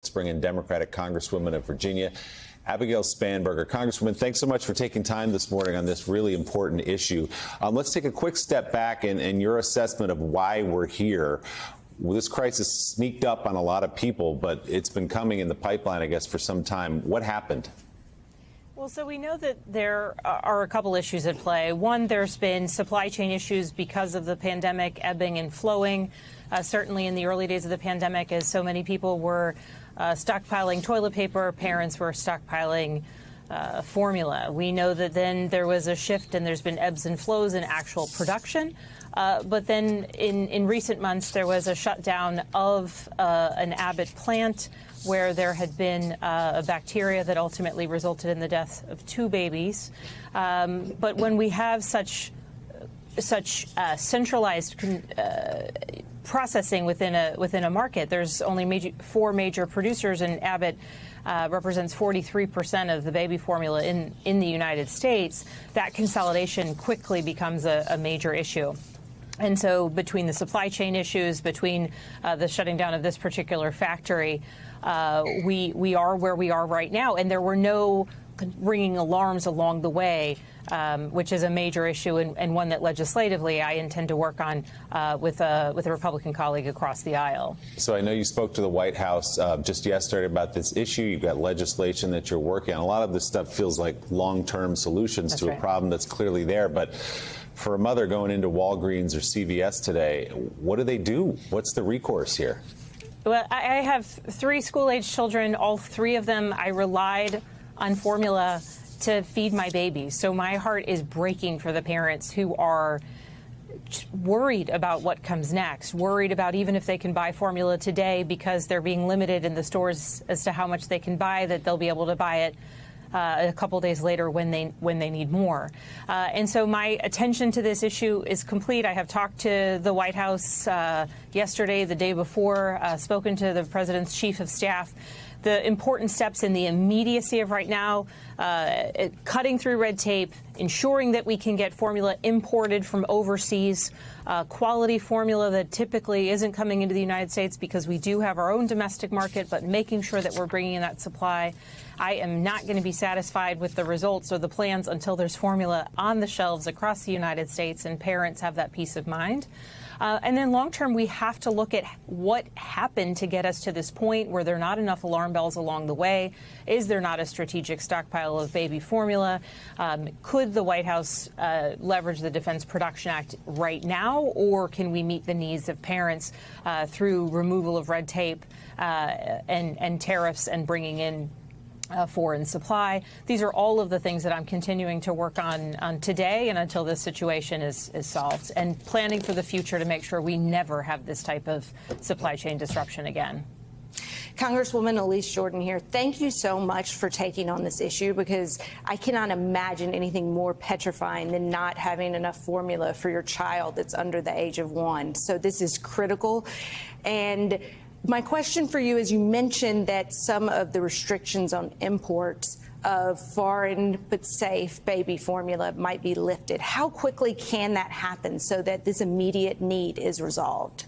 Spring and Democratic Congresswoman of Virginia, Abigail Spanberger. Congresswoman, thanks so much for taking time this morning on this really important issue. Let's take a quick step back in your assessment of why we're here. This crisis sneaked up on a lot of people, but it's been coming in the pipeline, I guess, for some time. What happened? Well, so we know that there are a couple issues at play. One, there's been supply chain issues because of the pandemic ebbing and flowing. Certainly in the early days of the pandemic, as so many people were stockpiling toilet paper, parents were stockpiling formula. We know that then there was a shift and there's been ebbs and flows in actual production. But then in recent months, there was a shutdown of an Abbott plant where there had been a bacteria that ultimately resulted in the death of 2 babies. But when we have such centralized processing within a market, there's only 4 major producers, and Abbott represents 43% of the baby formula in the United States. That consolidation quickly becomes a major issue. And so between the supply chain issues, between the shutting down of this particular factory, we are where we are right now. And there were no ringing alarms along the way, which is a major issue and one that legislatively I intend to work on with a Republican colleague across the aisle. So I know you spoke to the White House just yesterday about this issue. You've got legislation that you're working on. A lot of this stuff feels like long-term solutions to a problem that's clearly there. But for a mother going into Walgreens or CVS today, what do they do? What's the recourse here? Well, I have 3 school-age children. All 3 of them, I relied on formula to feed my babies. So my heart is breaking for the parents who are worried about what comes next, worried about even if they can buy formula today because they're being limited in the stores as to how much they can buy, that they'll be able to buy it a couple days later when they need more. And so my attention to this issue is complete. I have talked to the White House yesterday, the day before, spoken to the president's chief of staff. The important steps in the immediacy of right now, cutting through red tape, ensuring that we can get formula imported from overseas, quality formula that typically isn't coming into the United States because we do have our own domestic market, but making sure that we're bringing in that supply. I am not going to be satisfied with the results or the plans until there's formula on the shelves across the United States and parents have that peace of mind. And then long term, we have to look at what happened to get us to this point where there are not enough alarm bells along the way. Is there not a strategic stockpile of baby formula? Could the White House leverage the Defense Production Act right now, or can we meet the needs of parents through removal of red tape and tariffs and bringing in foreign supply? These are all of the things that I'm continuing to work on today and until this situation is solved, and planning for the future to make sure we never have this type of supply chain disruption again. Congresswoman Elise Jordan here. Thank you so much for taking on this issue, because I cannot imagine anything more petrifying than not having enough formula for your child that's under the age of 1. So this is critical. And my question for you is, you mentioned that some of the restrictions on imports of foreign but safe baby formula might be lifted. How quickly can that happen so that this immediate need is resolved?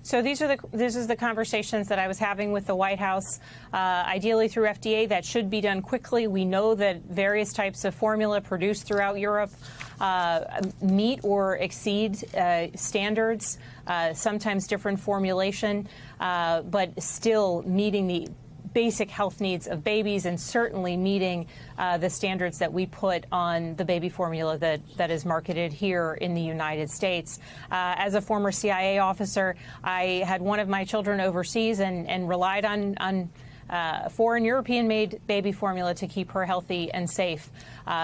So this is the conversations that I was having with the White House. Ideally through FDA, that should be done quickly. We know that various types of formula produced throughout Europe meet or exceed standards, sometimes different formulation, but still meeting the basic health needs of babies, and certainly meeting the standards that we put on the baby formula that is marketed here in the United States. As a former CIA officer, I had one of my children overseas and relied on foreign European-made baby formula to keep her healthy and safe.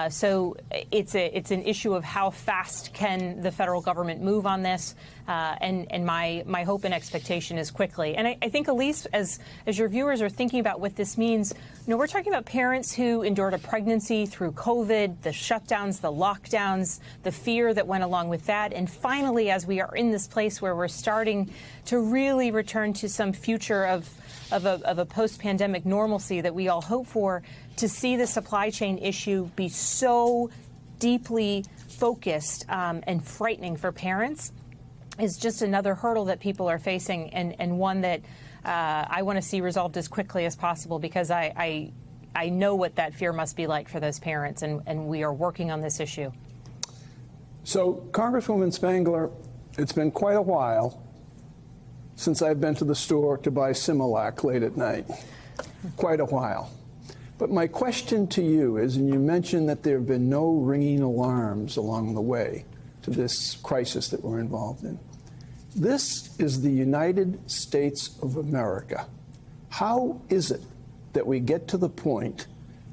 So it's an issue of how fast can the federal government move on this, and my hope and expectation is quickly. And I think, Elise, as your viewers are thinking about what this means, we're talking about parents who endured a pregnancy through COVID, the shutdowns, the lockdowns, the fear that went along with that, and finally, as we are in this place where we're starting to really return to some future of a post-pandemic normalcy that we all hope for, to see the supply chain issue be so deeply focused and frightening for parents is just another hurdle that people are facing, and one that I want to see resolved as quickly as possible, because I know what that fear must be like for those parents, and we are working on this issue. So, Congresswoman Spangler, it's been quite a while since I've been to the store to buy Similac late at night. Quite a while. But my question to you is, and you mentioned that there have been no ringing alarms along the way to this crisis that we're involved in. This is the United States of America. How is it that we get to the point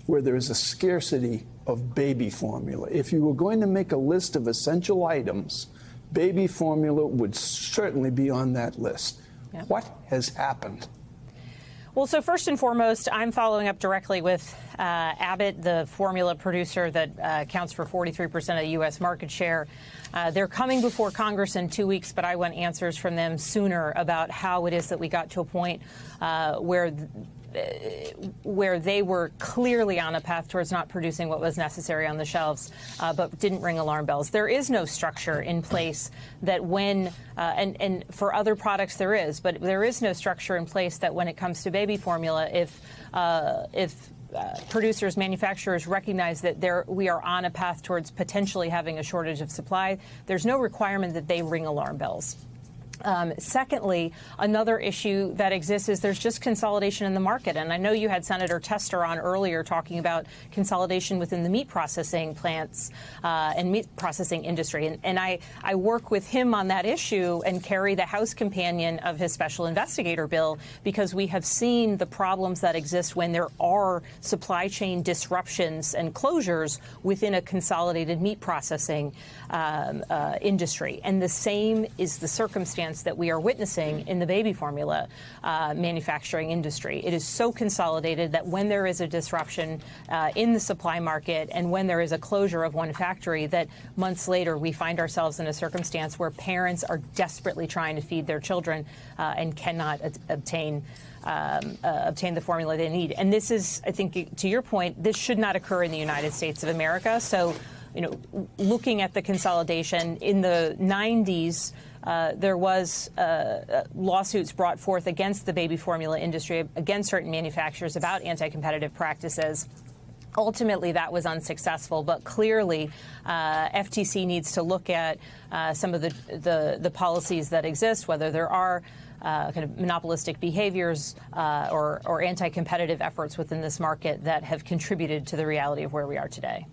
where there is a scarcity of baby formula? If you were going to make a list of essential items, baby formula would certainly be on that list. Yeah. What has happened? Well, so first and foremost, I'm following up directly with Abbott, the formula producer that accounts for 43% of the U.S. market share. They're coming before Congress in 2 weeks, but I want answers from them sooner about how it is that we got to a point where they were clearly on a path towards not producing what was necessary on the shelves, but didn't ring alarm bells. There is no structure in place that when, and for other products there is, but there is no structure in place that when it comes to baby formula, if producers, manufacturers recognize that we are on a path towards potentially having a shortage of supply, there's no requirement that they ring alarm bells. Secondly, another issue that exists is there's just consolidation in the market. And I know you had Senator Tester on earlier talking about consolidation within the meat processing plants and meat processing industry. And I work with him on that issue and carry the House companion of his special investigator bill, because we have seen the problems that exist when there are supply chain disruptions and closures within a consolidated meat processing industry. And the same is the circumstance that we are witnessing in the baby formula manufacturing industry. It is so consolidated that when there is a disruption in the supply market and when there is a closure of one factory, that months later we find ourselves in a circumstance where parents are desperately trying to feed their children and cannot obtain the formula they need. And this is, I think, to your point, this should not occur in the United States of America. So, looking at the consolidation in the 90s, there was lawsuits brought forth against the baby formula industry, against certain manufacturers about anti-competitive practices. Ultimately, that was unsuccessful, but clearly FTC needs to look at some of the policies that exist, whether there are kind of monopolistic behaviors or anti-competitive efforts within this market that have contributed to the reality of where we are today.